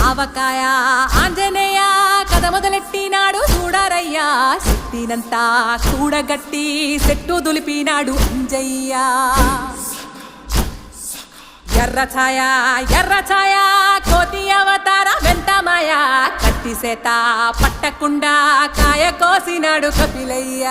ఆవకాయ ఆంజనేయ కథ మొదలెట్టినాడు చూడారయ్యా శక్తినంతా కూడగట్టి చెట్టు దులిపినాడు అంజయ్య ఎర్ర ఛాయ కోతి అవతార వెంటమాయ కత్తి సేత పట్టకుండా కాయ కోసినాడు కపిలయ్య